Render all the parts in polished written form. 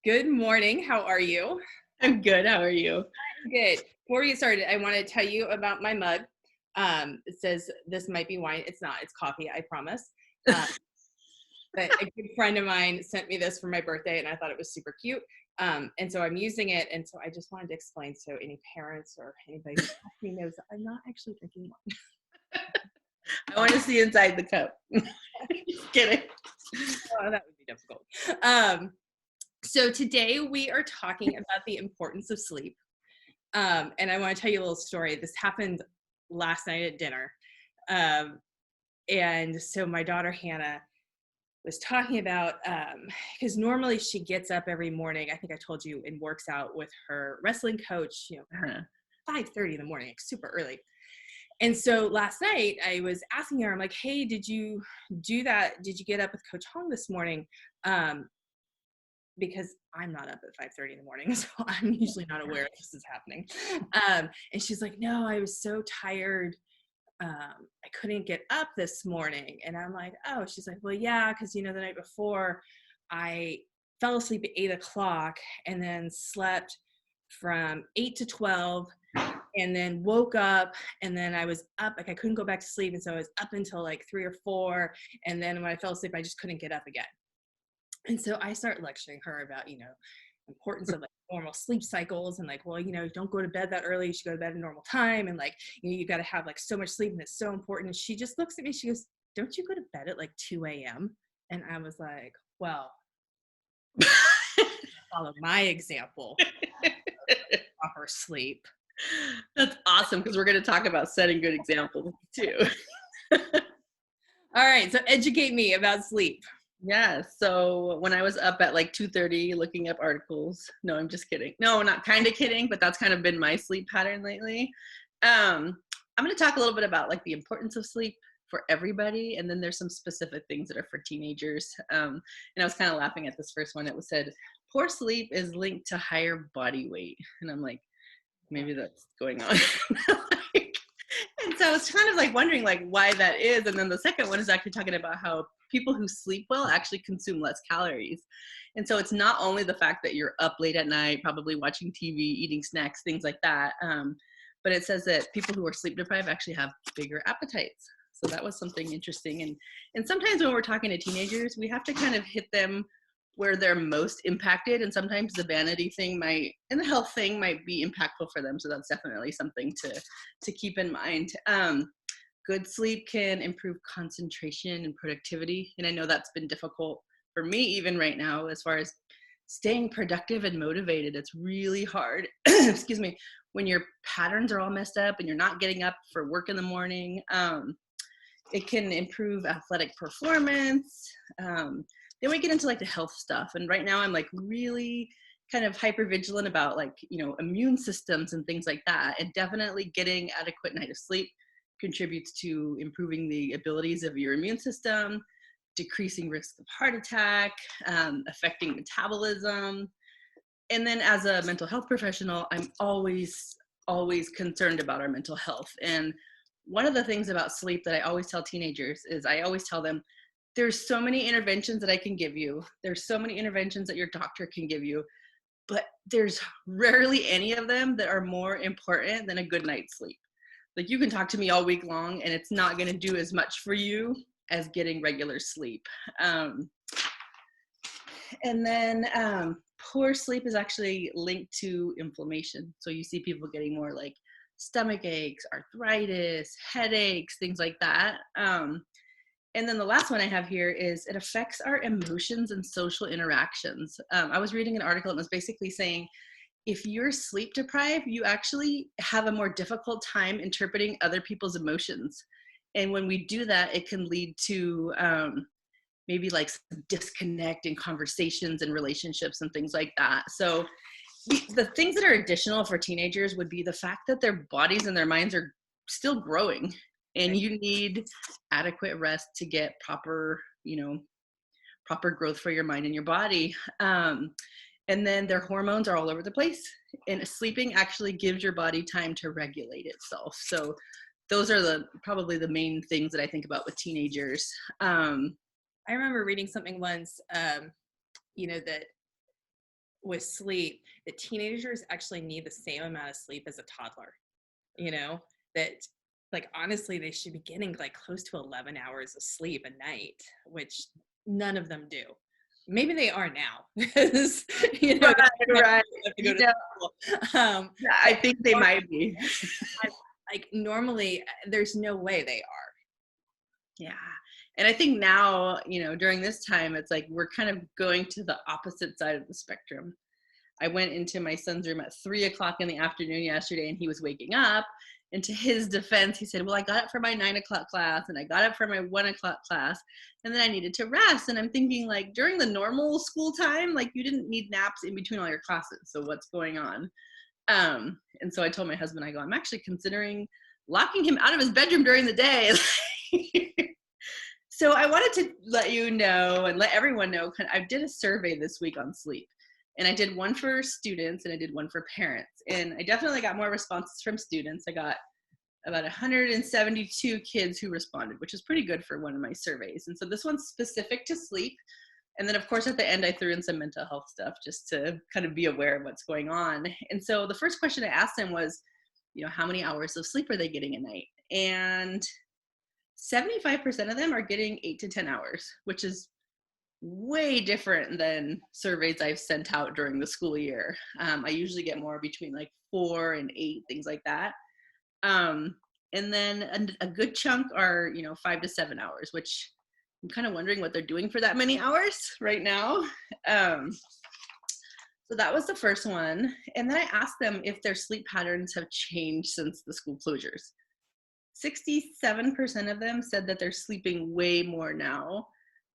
Good morning. How are you? I'm good. How are you? Good. Before we get started, I want to tell you about my mug. It says this might be wine. It's not. It's coffee. I promise. Uh, but a good friend of mine sent me this for my birthday, and I thought it was super cute. And so I'm using it. And so I just wanted to explain so any parents or anybody who's asking knows that I'm not actually drinking wine. I want to see inside the cup. Just kidding. Oh, that would be difficult. So today we are talking about the importance of sleep. And I want to tell you a little story. This happened last night at dinner. And so my daughter Hannah was talking about, because normally she gets up every morning, I think I told you, and works out with her wrestling coach, 5:30 in the morning, like super early. And so last night I was asking her, I'm like, hey, did you do that? Did you get up with Coach Hong this morning? Because I'm not up at 5:30 in the morning, so I'm usually not aware this is happening. And she's like, no, I was so tired. I couldn't get up this morning. And I'm like, oh, she's like, well, yeah, because, the night before I fell asleep at 8 o'clock and then slept from 8 to 12 and then woke up and then I was up, like I couldn't go back to sleep. And so I was up until like 3 or 4. And then when I fell asleep, I just couldn't get up again. And so I start lecturing her about, importance of like normal sleep cycles and like, well, don't go to bed that early. You should go to bed at a normal time. And like, you got to have like so much sleep and it's so important. And she just looks at me, she goes, don't you go to bed at like 2 a.m.? And I was like, well, follow my example, proper sleep. That's awesome because we're going to talk about setting good examples too. All right. So educate me about sleep. Yeah. So when I was up at like 2:30 looking up articles, no, I'm just kidding. No, not kind of kidding, but that's kind of been my sleep pattern lately. I'm going to talk a little bit about like the importance of sleep for everybody. And then there's some specific things that are for teenagers. And I was kind of laughing at this first one. It was said, poor sleep is linked to higher body weight. And I'm like, maybe that's going on. And so I was kind of like wondering like why that is. And then the second one is actually talking about how people who sleep well actually consume less calories. And so it's not only the fact that you're up late at night, probably watching TV, eating snacks, things like that. But it says that people who are sleep deprived actually have bigger appetites. So that was something interesting. And sometimes when we're talking to teenagers, we have to kind of hit them where they're most impacted, and sometimes the vanity thing and the health thing might be impactful for them. So that's definitely something to keep in mind. Good sleep can improve concentration and productivity, and I know that's been difficult for me even right now as far as staying productive and motivated. It's really hard excuse me, when your patterns are all messed up and you're not getting up for work in the morning. It can improve athletic performance. Then we get into like the health stuff. And right now I'm like really kind of hyper vigilant about like, immune systems and things like that. And definitely getting adequate night of sleep contributes to improving the abilities of your immune system, decreasing risk of heart attack, affecting metabolism. And then as a mental health professional, I'm always concerned about our mental health. And one of the things about sleep that I always tell teenagers is I always tell them, there's so many interventions that I can give you. There's so many interventions that your doctor can give you, but there's rarely any of them that are more important than a good night's sleep. Like you can talk to me all week long and it's not going to do as much for you as getting regular sleep. And then poor sleep is actually linked to inflammation. So you see people getting more like stomach aches, arthritis, headaches, things like that. And then the last one I have here is it affects our emotions and social interactions. I was reading an article and it was basically saying, if you're sleep deprived, you actually have a more difficult time interpreting other people's emotions. And when we do that, it can lead to maybe like some disconnect in conversations and relationships and things like that. So the things that are additional for teenagers would be the fact that their bodies and their minds are still growing. And you need adequate rest to get proper growth for your mind and your body. And then their hormones are all over the place. And sleeping actually gives your body time to regulate itself. So those are probably the main things that I think about with teenagers. I remember reading something once, that with sleep, that teenagers actually need the same amount of sleep as a toddler, you know, that like honestly they should be getting like close to 11 hours of sleep a night, which none of them do. Maybe they are now because Right, they right. have to go You to know, school. yeah, I think they might be. Like normally there's no way they are. Yeah. And I think now, during this time, it's like we're kind of going to the opposite side of the spectrum. I went into my son's room at 3 o'clock in the afternoon yesterday and he was waking up. And to his defense, he said, well, I got up for my 9 o'clock class and I got up for my 1 o'clock class and then I needed to rest. And I'm thinking, like, during the normal school time, like, you didn't need naps in between all your classes. So what's going on? And so I told my husband, I go, I'm actually considering locking him out of his bedroom during the day. So I wanted to let you know and let everyone know, I did a survey this week on sleep. And I did one for students and I did one for parents. And I definitely got more responses from students. I got about 172 kids who responded, which is pretty good for one of my surveys. And so this one's specific to sleep. And then, of course, at the end, I threw in some mental health stuff just to kind of be aware of what's going on. And so the first question I asked them was, how many hours of sleep are they getting a night? And 75% of them are getting 8 to 10 hours, which is way different than surveys I've sent out during the school year. I usually get more between like 4 and 8, things like that. And then a good chunk are, 5 to 7 hours, which I'm kind of wondering what they're doing for that many hours right now. So that was the first one. And then I asked them if their sleep patterns have changed since the school closures. 67% of them said that they're sleeping way more now.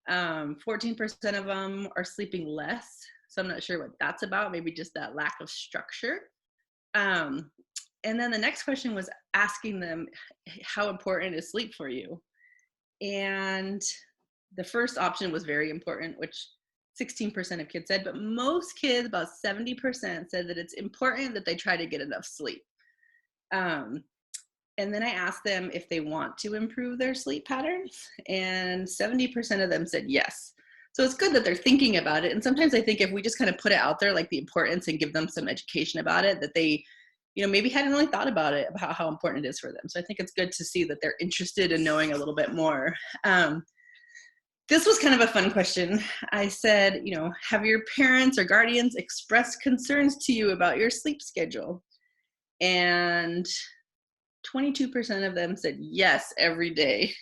14% of them are sleeping less. So I'm not sure what that's about. Maybe just that lack of structure. And then the next question was asking them, how important is sleep for you? And the first option was very important, which 16% of kids said, but most kids, about 70%, said that it's important that they try to get enough sleep. And then I asked them if they want to improve their sleep patterns, and 70% of them said yes. So it's good that they're thinking about it. And sometimes I think if we just kind of put it out there, like the importance, and give them some education about it, that they, maybe hadn't really thought about it, about how important it is for them. So I think it's good to see that they're interested in knowing a little bit more. This was kind of a fun question. I said, have your parents or guardians expressed concerns to you about your sleep schedule? And 22% of them said yes every day.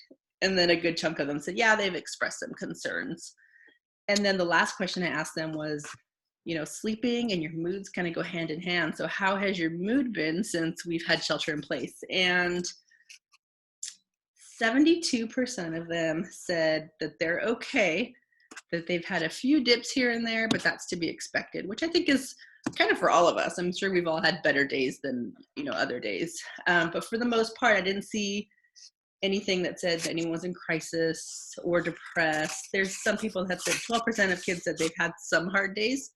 And then a good chunk of them said, yeah, they've expressed some concerns. And then the last question I asked them was, sleeping and your moods kind of go hand in hand. So how has your mood been since we've had shelter in place? And 72% of them said that they're okay, that they've had a few dips here and there, but that's to be expected, which I think is kind of for all of us. I'm sure we've all had better days than, other days. But for the most part, I didn't see anything that said that anyone was in crisis or depressed. There's some people that said 12% of kids said they've had some hard days,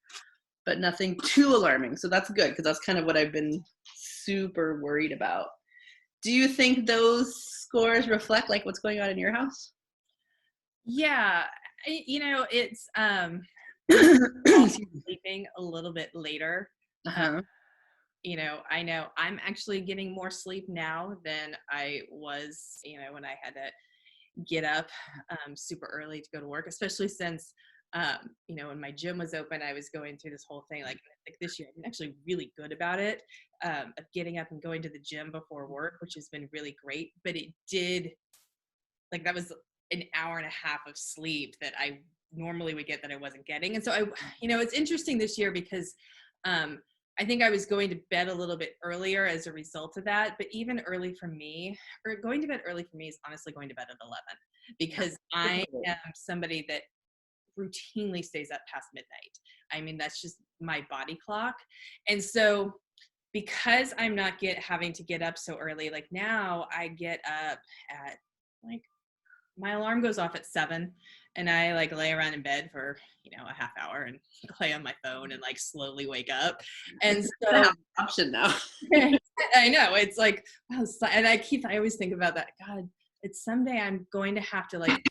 but nothing too alarming. So that's good, because that's kind of what I've been super worried about. Do you think those scores reflect like what's going on in your house? Yeah, it's also sleeping a little bit later. Uh-huh. I know I'm actually getting more sleep now than I was, when I had to get up super early to go to work, especially since, when my gym was open, I was going through this whole thing. Like this year, I'm actually really good about it, of getting up and going to the gym before work, which has been really great. But it did, like, that was an hour and a half of sleep that I normally would get that I wasn't getting. And so it's interesting this year because I think I was going to bed a little bit earlier as a result of that. But even early for me, or going to bed early for me, is honestly going to bed at 11, because I am somebody that routinely stays up past midnight. I mean, that's just my body clock. And so because I'm not having to get up so early, like now I get up at, like, my alarm goes off at 7 and I like lay around in bed for, a half hour and play on my phone and like slowly wake up. And so option now. I know, it's like, wow, and I always think about that. God, it's someday I'm going to have to like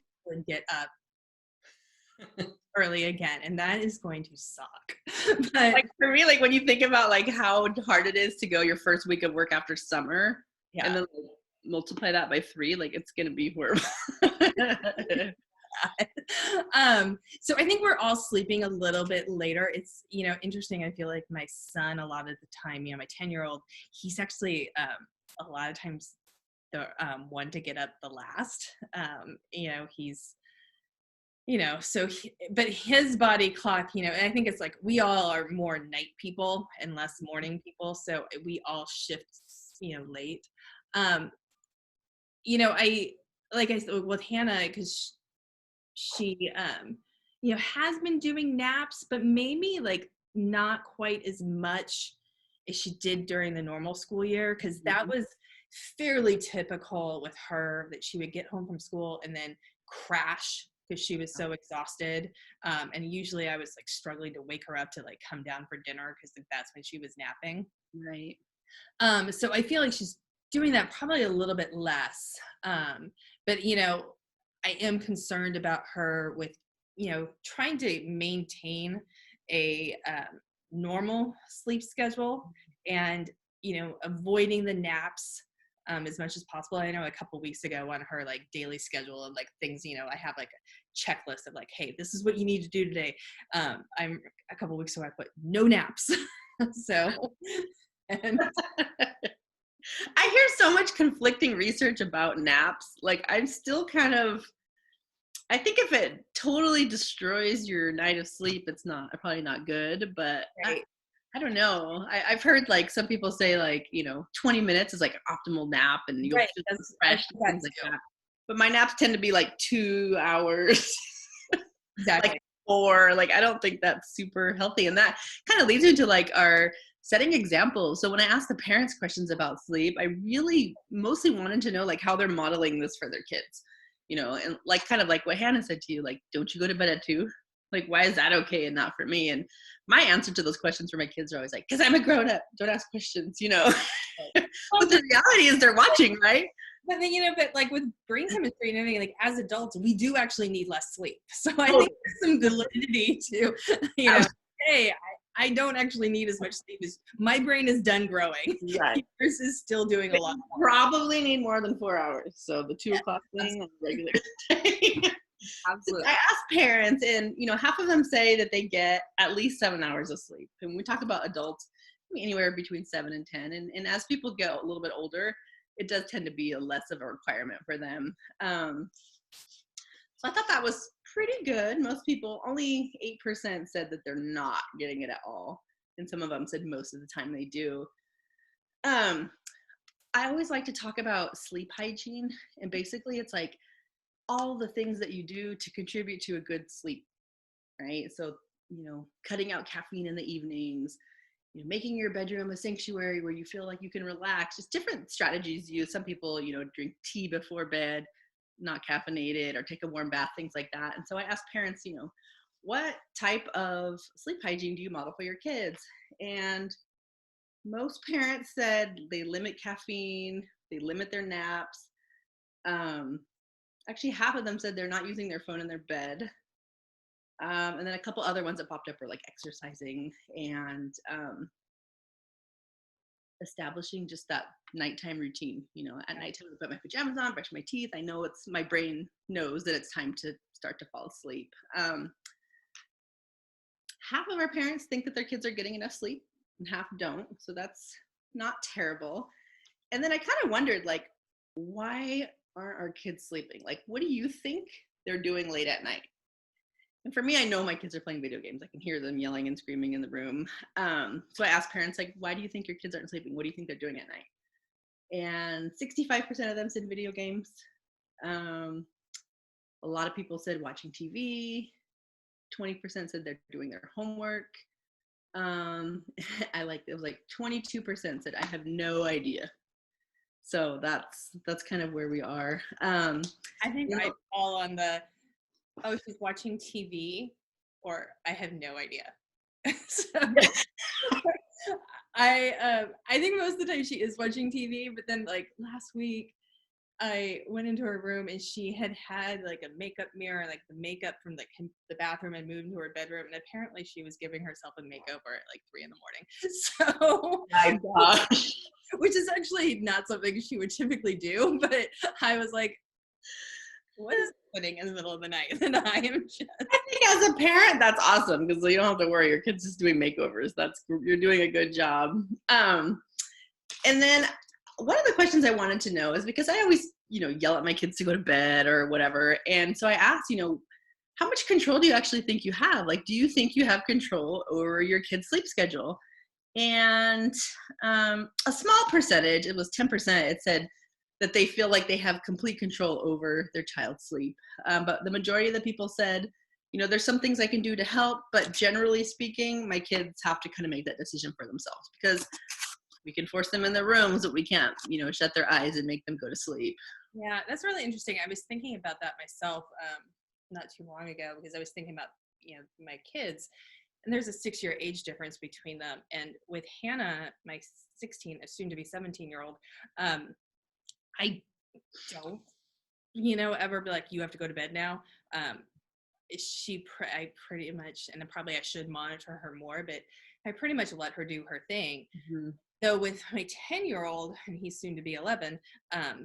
get up early again, and that is going to suck. But Like for me, like when you think about like how hard it is to go your first week of work after summer and yeah. then like, multiply that by 3, like it's gonna be horrible. So I think we're all sleeping a little bit later. It's, interesting. I feel like my son, a lot of the time, my 10-year-old, he's actually a lot of times the one to get up the last. He's, but his body clock, and I think it's like we all are more night people and less morning people. So we all shift, late. Um, like I said with Hannah, because she has been doing naps, but maybe like not quite as much as she did during the normal school year, because that was fairly typical with her, that she would get home from school and then crash because she was so exhausted, and usually I was like struggling to wake her up to like come down for dinner because that's when she was napping. Right. So I feel like she's doing that probably a little bit less. But I am concerned about her with, trying to maintain a normal sleep schedule and, avoiding the naps as much as possible. I know a couple weeks ago on her like daily schedule of like things, I have like a checklist of like, hey, this is what you need to do today. I'm a couple weeks ago, I put no naps. So, and I hear so much conflicting research about naps. Like I'm still kind of, I think if it totally destroys your night of sleep, it's probably not good, but right. I don't know. I've heard like some people say like, 20 minutes is like an optimal nap and you'll Right, feel I refreshed think and that things like too. that. But my naps tend to be like 2 hours, Exactly. like 4. Like I don't think that's super healthy. And that kind of leads into like our setting examples. So when I ask the parents questions about sleep, I really mostly wanted to know like how they're modeling this for their kids, and like kind of like what Hannah said to you, like, don't you go to bed at 2? Like, why is that okay and not for me? And my answer to those questions for my kids are always like, because I'm a grown up. Don't ask questions, Well, But the reality is they're watching, right? but then, but like with brain chemistry and everything, like as adults, we do actually need less sleep. So I Totally. think there's some validity to, hey, I don't actually need as much sleep as my brain is done growing. Right. Yours is still doing a But lot you more. probably need more than 4 hours. So the 2 o'clock thing on a regular day. Absolutely. I ask parents, and half of them say that they get at least 7 hours of sleep. And when we talk about adults, anywhere between 7 and 10. And as people get a little bit older, it does tend to be a less of a requirement for them. So I thought that was pretty good. Most people, only 8% said that they're not getting it at all. And some of them said most of the time they do. Um, I always like to talk about sleep hygiene. And basically it's like all the things that you do to contribute to a good sleep, right? So, cutting out caffeine in the evenings, making your bedroom a sanctuary where you feel like you can relax, just different strategies used. Some people, drink tea before bed, not caffeinated, or take a warm bath, things like that. And so I asked parents, what type of sleep hygiene do you model for your kids? And most parents said they limit caffeine, they limit their naps. Actually, half of them said they're not using their phone in their bed. And then a couple other ones that popped up were like exercising and establishing just that nighttime routine. At nighttime, I put my pajamas on, brush my teeth. I know my brain knows that it's time to start to fall asleep. Half of our parents think that their kids are getting enough sleep and half don't. So that's not terrible. And then I kind of wondered, like, why aren't our kids sleeping? Like, what do you think they're doing late at night? And for me, I know my kids are playing video games. I can hear them yelling and screaming in the room. So I asked parents, like, why do you think your kids aren't sleeping? What do you think they're doing at night? And 65% of them said video games. A lot of people said watching TV. 20% said they're doing their homework. It was like 22% said I have no idea. So that's kind of where we are. I think I fall on the, oh, she's watching TV, or I have no idea. So I think most of the time she is watching TV, but then like last week, I went into her room and she had like a makeup mirror, like the makeup from the bathroom, and moved into her bedroom. And apparently she was giving herself a makeover at like 3 a.m. So, My gosh. which is actually not something she would typically do. But I was like, what is happening in the middle of the night? And I am just. I think as a parent, that's awesome because you don't have to worry. Your kid's just doing makeovers. You're doing a good job. And then one of the questions I wanted to know is because I always, yell at my kids to go to bed or whatever. And so I asked, how much control do you actually think you have? Like, do you think you have control over your kid's sleep schedule? And a small percentage, it was 10%, it said that they feel like they have complete control over their child's sleep. But the majority of the people said, there's some things I can do to help, but generally speaking, my kids have to kind of make that decision for themselves because we can force them in their rooms, but we can't, shut their eyes and make them go to sleep. Yeah, that's really interesting. I was thinking about that myself not too long ago because I was thinking about, my kids. And there's a 6-year age difference between them. And with Hannah, my 16, soon to be 17-year-old, I don't, ever be like, you have to go to bed now. I pretty much, and probably I should monitor her more, but I pretty much let her do her thing. Mm-hmm. So with my 10-year-old, and he's soon to be 11,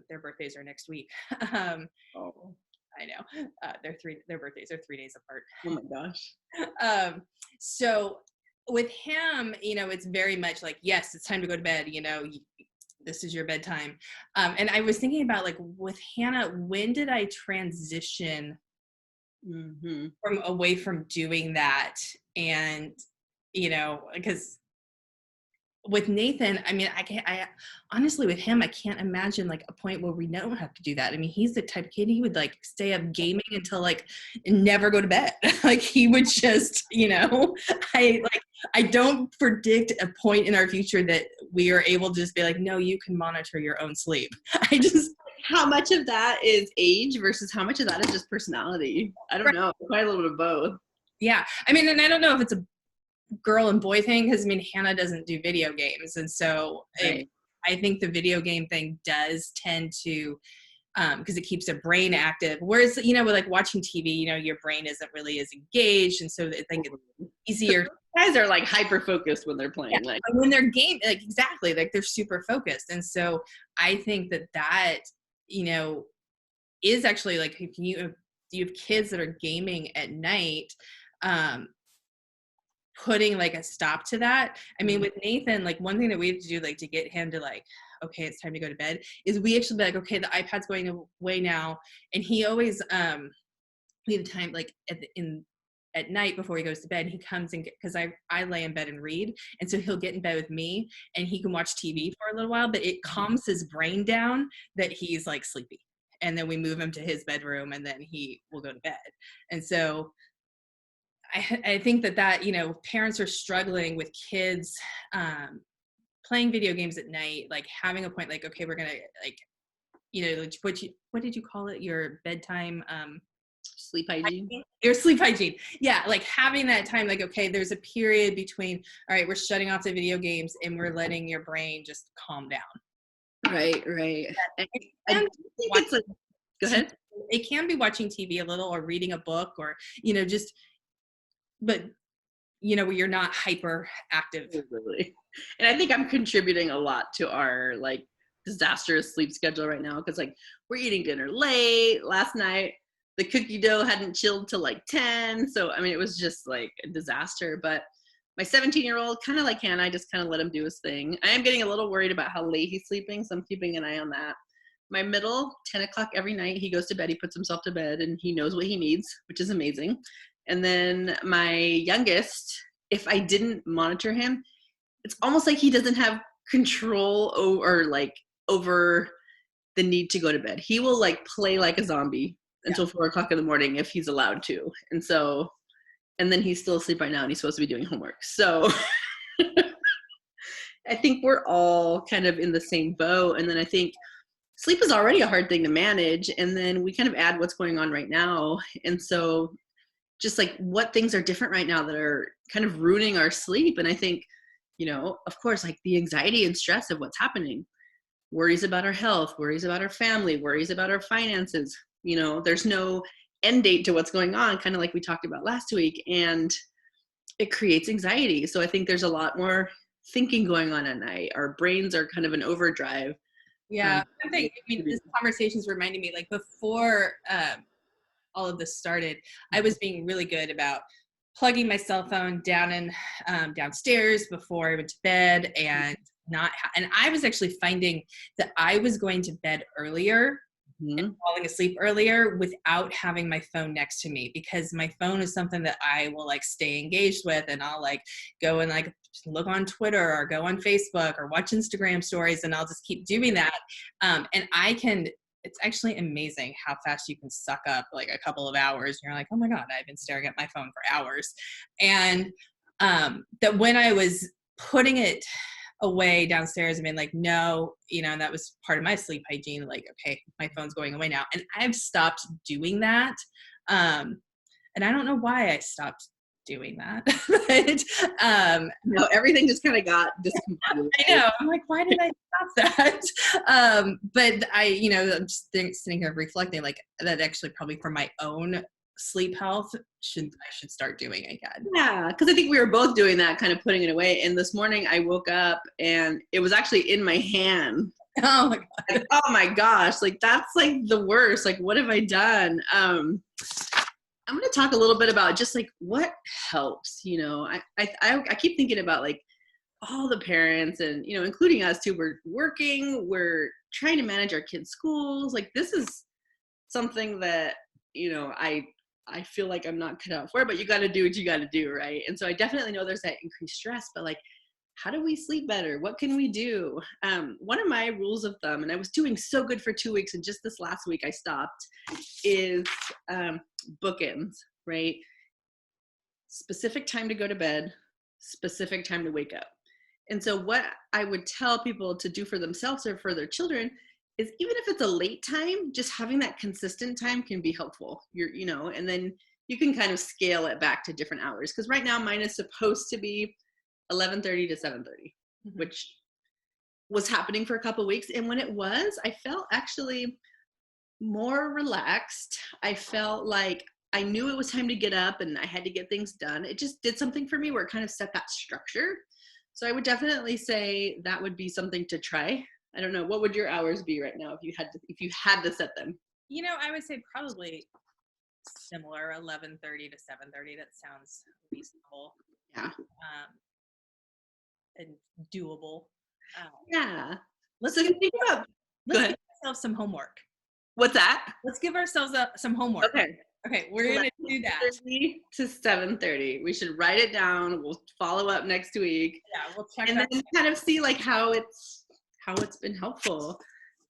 their birthdays are next week. Oh. I know. Their birthdays are 3 days apart. Oh my gosh. So with him, it's very much like, yes, it's time to go to bed. This is your bedtime. And I was thinking about like with Hannah, when did I transition from away from doing that? And, because with Nathan, I mean, I honestly with him, I can't imagine like a point where we don't have to do that. I mean, he's the type of kid, he would like stay up gaming until like never go to bed. Like he would just, I don't predict a point in our future that we are able to just be like, no, you can monitor your own sleep. How much of that is age versus how much of that is just personality? I don't know. Quite a little bit of both. Yeah. I mean, and I don't know if it's a girl and boy thing because I mean Hannah doesn't do video games, and so right. I think the video game thing does tend to because it keeps their brain active, whereas with like watching TV, your brain isn't really as engaged, and so I think it's easier. So guys are like hyper focused when they're playing. Yeah, like when they're game, like exactly, like they're super focused, and so I think that is actually like if you have kids that are gaming at night. Putting like a stop to that. I mean, with Nathan, like one thing that we have to do, like to get him to like, okay, it's time to go to bed, is we actually be like, okay, the iPad's going away now. And he always, we have time like at night before he goes to bed, he comes and because I lay in bed and read. And so he'll get in bed with me and he can watch TV for a little while, but it calms his brain down that he's like sleepy. And then we move him to his bedroom and then he will go to bed. And so I think that parents are struggling with kids playing video games at night, like having a point, like, okay, we're going to like, what did you call it? Your bedtime, sleep hygiene. Your sleep hygiene. Yeah. Like having that time, like, okay, there's a period between, all right, we're shutting off the video games and we're letting your brain just calm down. Right. I think it's like, go ahead. It can be watching TV a little or reading a book or, but where you're not hyper active. Really. And I think I'm contributing a lot to our like disastrous sleep schedule right now because like we're eating dinner late. Last night the cookie dough hadn't chilled till like 10, so I mean it was just like a disaster. But my 17-year-old, kind of like Hannah, I just kind of let him do his thing. I am getting a little worried about how late he's sleeping, so I'm keeping an eye on that. My middle, 10 o'clock every night, he goes to bed, he puts himself to bed, and he knows what he needs, which is amazing. And then my youngest, if I didn't monitor him, it's almost like he doesn't have control over the need to go to bed. He will like play like a zombie until 4 o'clock in the morning if he's allowed to. And then he's still asleep right now and he's supposed to be doing homework. So I think we're all kind of in the same boat. And then I think sleep is already a hard thing to manage. And then we kind of add what's going on right now. And so just like what things are different right now that are kind of ruining our sleep. And I think, of course, like the anxiety and stress of what's happening. worries about our health, worries about our family, worries about our finances. There's no end date to what's going on, kind of like we talked about last week. And it creates anxiety. So I think there's a lot more thinking going on at night. Our brains are kind of in overdrive. Yeah. This conversation's reminding me, like, before all of this started, I was being really good about plugging my cell phone down in downstairs before I went to bed, and and I was actually finding that I was going to bed earlier and falling asleep earlier without having my phone next to me, because my phone is something that I will like stay engaged with, and I'll like go and like look on Twitter or go on Facebook or watch Instagram stories, and I'll just keep doing that. And it's actually amazing how fast you can suck up like a couple of hours. And you're like, oh my God, I've been staring at my phone for hours. And that when I was putting it away downstairs, I mean, like, no, and that was part of my sleep hygiene. Like, okay, my phone's going away now. And I've stopped doing that. And I don't know why I stopped doing that. But no, everything just kind of got discombobulated. I know. I'm like, why did I stop that? But I'm just sitting here reflecting, like, that actually probably for my own sleep health I should start doing again. Yeah, because I think we were both doing that, kind of putting it away. And this morning I woke up and it was actually in my hand. Oh my God. Like, oh my gosh, like that's like the worst. Like, what have I done? I'm going to talk a little bit about just like what helps. I keep thinking about like all the parents and including us too. We're working, we're trying to manage our kids' schools. Like, this is something that I feel like I'm not cut out for, but you got to do what you got to do, right? And so I definitely know there's that increased stress, but like, how do we sleep better? What can we do? One of my rules of thumb, and I was doing so good for 2 weeks, and just this last week I stopped, is bookends, right? Specific time to go to bed, specific time to wake up. And so what I would tell people to do for themselves or for their children is, even if it's a late time, just having that consistent time can be helpful. And then you can kind of scale it back to different hours. Because right now mine is supposed to be 11:30 to 7:30, which was happening for a couple of weeks. And when it was, I felt actually more relaxed. I felt like I knew it was time to get up and I had to get things done. It just did something for me where it kind of set that structure. So I would definitely say that would be something to try. I don't know, what would your hours be right now if you had to set them? I would say probably similar, 11:30 to 7:30. That sounds reasonable. Yeah. And doable. Yeah. Let's give ourselves some homework. What's that? Let's give ourselves some homework. Okay, we're going to do that. 11:30 to 7:30. We should write it down. We'll follow up next week. Yeah, we'll check and then kind of see like how it's been helpful.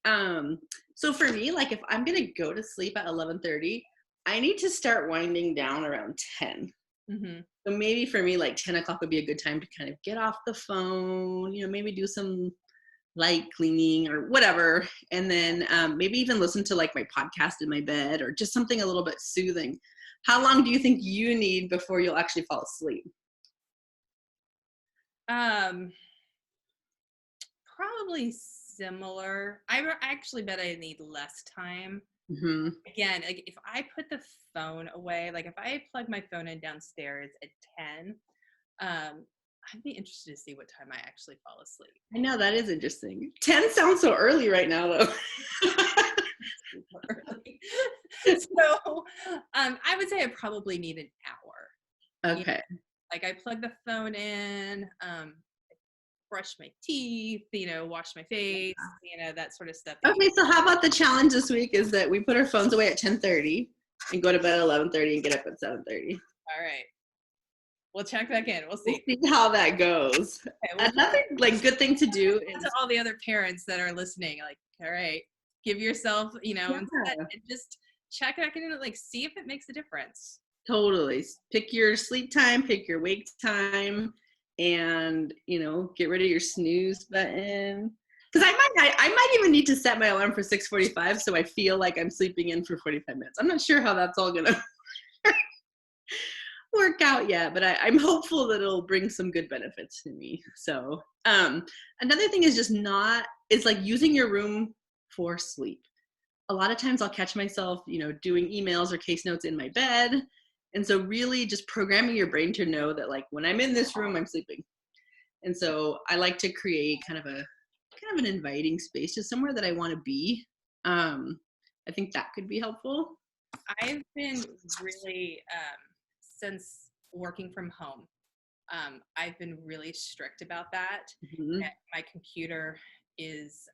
So for me, like if I'm going to go to sleep at 11:30, I need to start winding down around 10. So maybe for me, like 10 o'clock would be a good time to kind of get off the phone, maybe do some light cleaning or whatever. And then maybe even listen to like my podcast in my bed or just something a little bit soothing. How long do you think you need before you'll actually fall asleep? Probably similar. I actually bet I need less time. Again, like if I put the phone away, like if I plug my phone in downstairs at 10, I'd be interested to see what time I actually fall asleep. I know, that is interesting. 10 sounds so early right now, though. So I would say I probably need an hour. Okay. Like I plug the phone in, brush my teeth, wash my face, that sort of stuff. Okay, so how about the challenge this week is that we put our phones away at 10:30 and go to bed at 11:30 and get up at 7:30. All right. We'll check back in. We'll see. We'll see how that goes. Okay, another like good thing to do is to all the other parents that are listening, like, all right, give yourself, and just check back in and like see if it makes a difference. Totally. Pick your sleep time, pick your wake time, and get rid of your snooze button. Because I might even need to set my alarm for 6:45 so I feel like I'm sleeping in for 45 minutes. I'm not sure how that's all gonna work out yet, but I'm hopeful that it'll bring some good benefits to me. So another thing is it's like using your room for sleep. A lot of times I'll catch myself, doing emails or case notes in my bed. And so really just programming your brain to know that like when I'm in this room, I'm sleeping. And so I like to create kind of an inviting space, just somewhere that I want to be. I think that could be helpful. I've been really, since working from home, I've been really strict about that. Mm-hmm. My computer is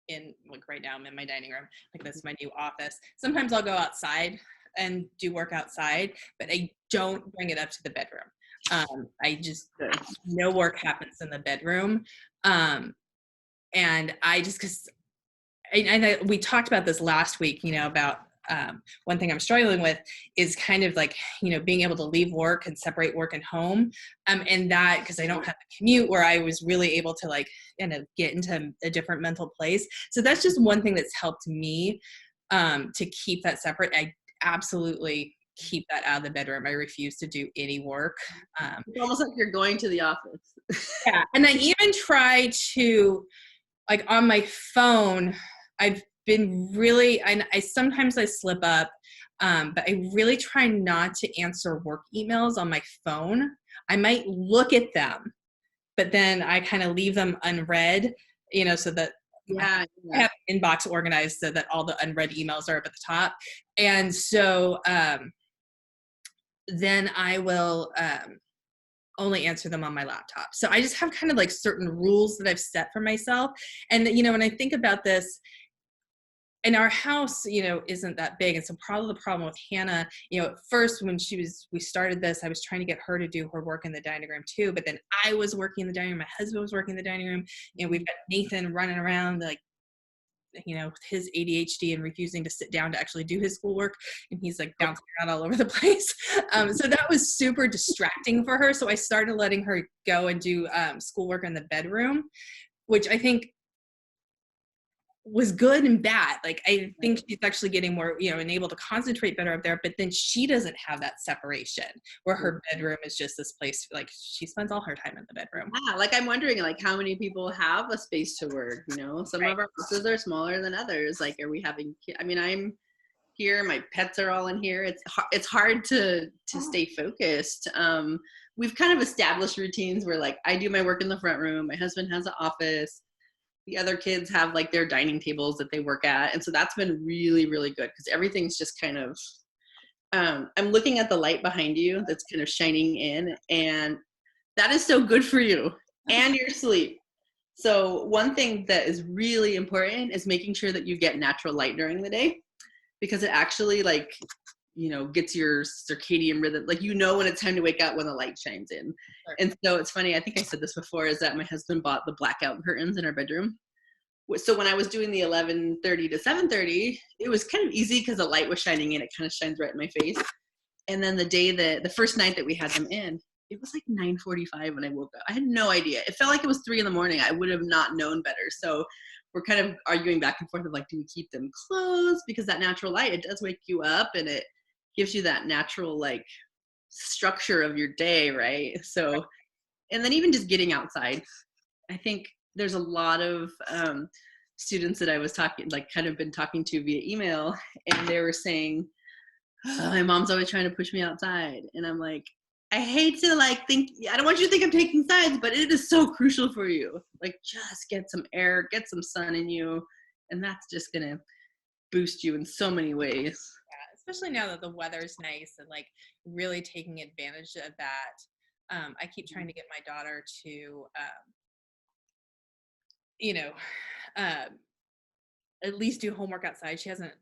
in, like right now I'm in my dining room, like that's my new office. Sometimes I'll go outside and do work outside, but I don't bring it up to the bedroom. I just, no work happens in the bedroom. And I just, cause we talked about this last week, about one thing I'm struggling with is kind of like, being able to leave work and separate work and home. And that, because I don't have a commute where I was really able to like, get into a different mental place. So that's just one thing that's helped me to keep that separate. I absolutely keep that out of the bedroom. I refuse to do any work. It's almost like you're going to the office. Yeah. And I even try to, like on my phone, I've been really, I sometimes I slip up, but I really try not to answer work emails on my phone. I might look at them, but then I kind of leave them unread, so that I have inbox organized so that all the unread emails are up at the top. And so then I will only answer them on my laptop. So I just have kind of like certain rules that I've set for myself. And, when I think about this, and our house, isn't that big. And so probably the problem with Hannah, at first when we started this, I was trying to get her to do her work in the dining room too. But then I was working in the dining room. My husband was working in the dining room. We've got Nathan running around like, with his ADHD and refusing to sit down to actually do his schoolwork. And he's like bouncing around all over the place. So that was super distracting for her. So I started letting her go and do schoolwork in the bedroom, which I think was good and bad. Like, I think she's actually getting more, and able to concentrate better up there, but then she doesn't have that separation where her bedroom is just this place, like she spends all her time in the bedroom. Yeah, like I'm wondering like how many people have a space to work, some Right. of our houses are smaller than others. Like, are we having, I'm here, my pets are all in here. It's hard to stay focused. We've kind of established routines where like I do my work in the front room, my husband has an office, the other kids have like their dining tables that they work at. And so that's been really, really good because everything's just kind of, I'm looking at the light behind you that's kind of shining in, and that is so good for you and your sleep. So one thing that is really important is making sure that you get natural light during the day, because it actually like, gets your circadian rhythm. Like, when it's time to wake up when the light shines in. Sure. And so it's funny, I think I said this before, is that my husband bought the blackout curtains in our bedroom. So when I was doing the 11:30 to 7:30, it was kind of easy because the light was shining in. It kind of shines right in my face. And then the first night that we had them in, it was like 9:45 when I woke up. I had no idea. It felt like it was 3 a.m. I would have not known better. So we're kind of arguing back and forth of like, do we keep them closed? Because that natural light, it does wake you up and it gives you that natural like structure of your day, right? So, and then even just getting outside. I think there's a lot of students that I was been talking to via email, and they were saying, oh, my mom's always trying to push me outside. And I'm like, I hate to I don't want you to think I'm taking sides, but it is so crucial for you. Like, just get some air, get some sun in you. And that's just going to boost you in so many ways. Yeah, especially now that the weather's nice and like really taking advantage of that. I keep trying to get my daughter to, at least do homework outside. She hasn't,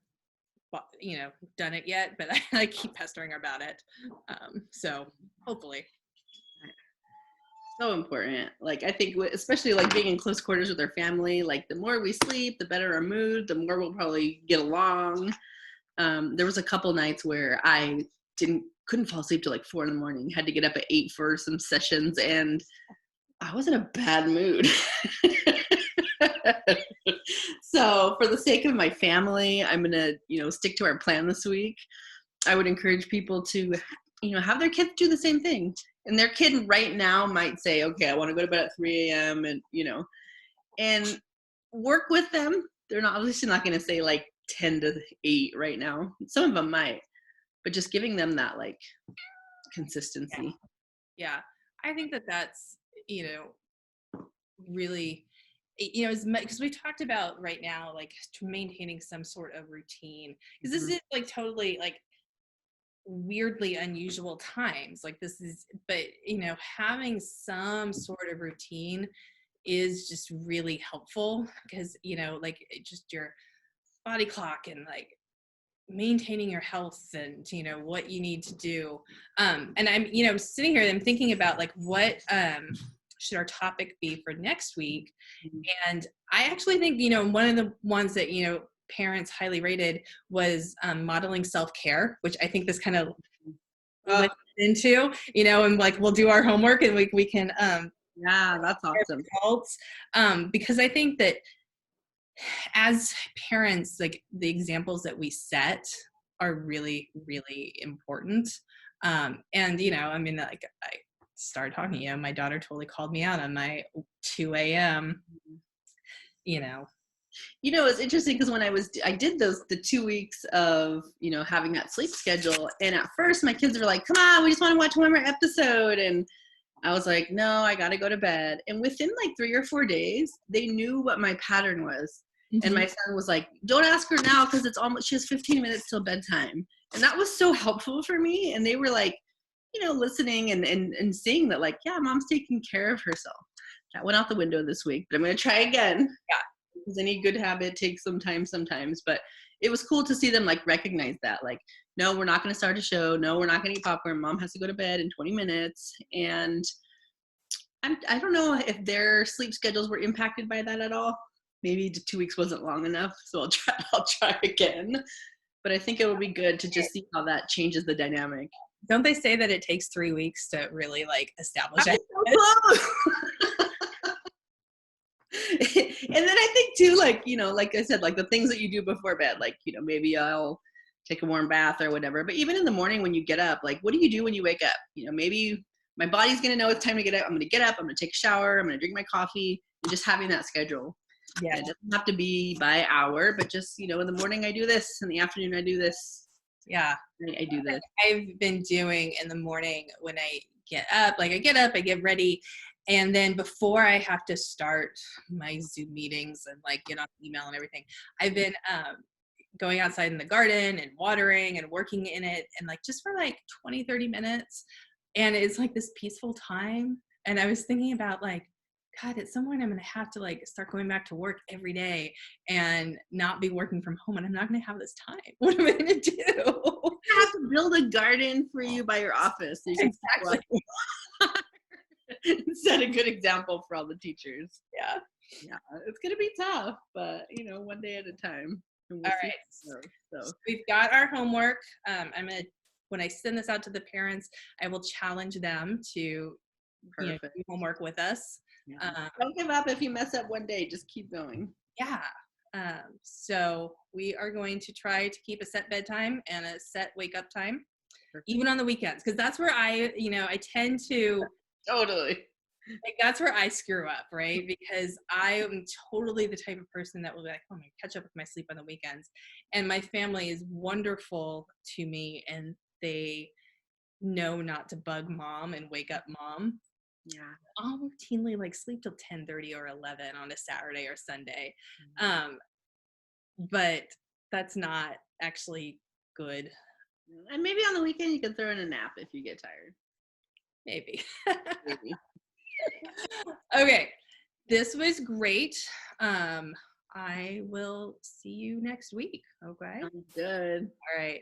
done it yet, but I keep pestering her about it. So hopefully. So important. Like, I think especially like being in close quarters with our family, like the more we sleep, the better our mood, the more we'll probably get along. There was a couple nights where I couldn't fall asleep till like 4 a.m, had to get up at 8 for some sessions, and I was in a bad mood. So for the sake of my family, I'm going to, stick to our plan this week. I would encourage people to have their kids do the same thing. And their kid right now might say, okay, I want to go to bed at 3 a.m. and work with them. They're not obviously not going to say like 10 to 8 right now. Some of them might, but just giving them that like consistency. Yeah. I think that that's, really, because we talked about right now, like maintaining some sort of routine, because this is like totally like weirdly unusual times. Like this is, but having some sort of routine is just really helpful, because like just your body clock and like maintaining your health and what you need to do. And I'm sitting here and I'm thinking about like what should our topic be for next week. And I actually think one of the ones that parents highly rated was modeling self-care, which I think this kind of went into, and like we'll do our homework and we can yeah, that's awesome. results, because I think that as parents, like the examples that we set are really, really important. And I mean, like I started talking, my daughter totally called me out on my 2 a.m. It's interesting because when I did the 2 weeks of, having that sleep schedule. And at first my kids were like, come on, we just want to watch one more episode. And I was like, no, I got to go to bed. And within like 3 or 4 days, they knew what my pattern was. Mm-hmm. And my son was like, don't ask her now because she has 15 minutes till bedtime. And that was so helpful for me. And they were like, listening and seeing that like, yeah, mom's taking care of herself. That went out the window this week, but I'm going to try again. Yeah. Because any good habit takes some time sometimes. But it was cool to see them like recognize that. Like, no, we're not going to start a show. No, we're not going to eat popcorn. Mom has to go to bed in 20 minutes. And I don't know if their sleep schedules were impacted by that at all. Maybe 2 weeks wasn't long enough. So I'll try again. But I think it would be good to just see how that changes the dynamic. Don't they say that it takes 3 weeks to really like establish it? So close. And then I think too, like, like I said, like the things that you do before bed, like, maybe I'll take a warm bath or whatever. But even in the morning when you get up, like, what do you do when you wake up? Maybe my body's going to know it's time to get up. I'm going to get up. I'm going to take a shower. I'm going to drink my coffee, and just having that schedule. Yeah. It doesn't have to be by hour, but just, in the morning I do this. In the afternoon I do this. Yeah. I do this. I've been doing in the morning when I get up, I get ready. And then before I have to start my Zoom meetings and like get on email and everything, I've been going outside in the garden and watering and working in it, and like just for like 20, 30 minutes. And it's like this peaceful time. And I was thinking about like, God, at some point I'm going to have to like start going back to work every day and not be working from home. And I'm not going to have this time. What am I going to do? You have to build a garden for you by your office. So you can exactly. Set a good example for all the teachers. Yeah. It's gonna be tough, but one day at a time. All right. So we've got our homework. When I send this out to the parents, I will challenge them to do homework with us. Yeah. Don't give up if you mess up one day. Just keep going. Yeah. So we are going to try to keep a set bedtime and a set wake up time, even on the weekends, because that's where I tend to. Totally. Like that's where I screw up, right? Because I am totally the type of person that will be like, oh, I'm gonna catch up with my sleep on the weekends. And my family is wonderful to me, and they know not to bug mom and wake up mom. Yeah. I'll routinely like sleep till 10:30 or 11 on a Saturday or Sunday. But that's not actually good. And maybe on the weekend you can throw in a nap if you get tired. Maybe. Okay. This was great. I will see you next week. Okay. Sounds good. All right.